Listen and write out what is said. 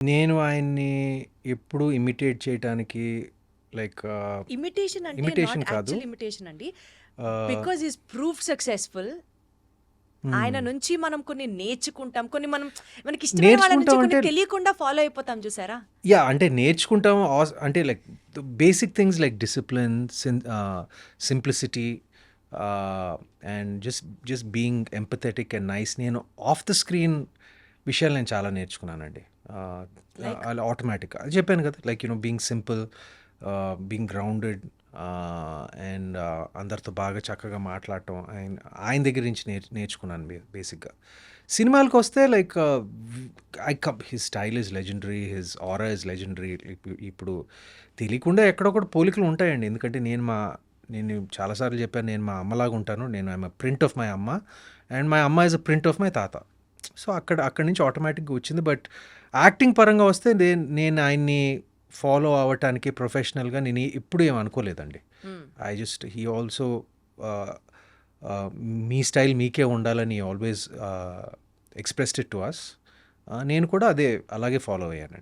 నేను ఆయన్ని ఎప్పుడు ఇమిటేట్ చేయటానికి లైక్ ఇమిటేషన్ అంటే ఇమిటేషన్ నాట్ కాదు. యాక్చువల్ ఇమిటేషన్ అండి. ఆహ్, బికాజ్ ఈస్ ప్రూఫ్ సక్సెస్ఫుల్. ఆయన హ్మ్. నుంచి మనం కొన్ని నేర్చుకుంటాం. కొన్ని మనకి ఇష్టమైన వాళ్ళ నుంచి నేర్చుకుంటాం కొన్ని అంటే తెలియకుండా ఫాలో అయిపోతాం చూసారా? అంటే నేర్చుకుంటాం అంటే like basic things like discipline, simplicity and just being empathetic and nice. నేను ఆఫ్ ద స్క్రీన్ విషయాలు నేను చాలా నేర్చుకున్నానండి. Like? అలా ఆటోమేటిక్గా అది చెప్పాను కదా, like being simple, being grounded and అందరితో బాగా చక్కగా మాట్లాడటం ఆయన ఆయన దగ్గర నుంచి నేర్చుకున్నాను బేసిక్గా. సినిమాలకు వస్తే like his style is legendary, his aura is legendary. ఇప్పుడు తెలియకుండా ఎక్కడొక్కడ పోలికలు ఉంటాయండి. ఎందుకంటే నేను చాలాసార్లు చెప్పాను, నేను మా అమ్మలాగా ఉంటాను. నేను ఐఎమ్ ప్రింట్ ఆఫ్ మై అమ్మ అండ్ మై అమ్మ is a print of my తాత. సో అక్కడి నుంచి ఆటోమేటిక్గా వచ్చింది. బట్ యాక్టింగ్ పరంగా వస్తే నేను ఆయన్ని ఫాలో అవ్వటానికి ప్రొఫెషనల్గా నేను ఎప్పుడు ఏం అనుకోలేదండి. హీ ఆల్సో మీ స్టైల్ మీకే ఉండాలని always expressed it to us. నేను కూడా అలాగే ఫాలో అయ్యానండి.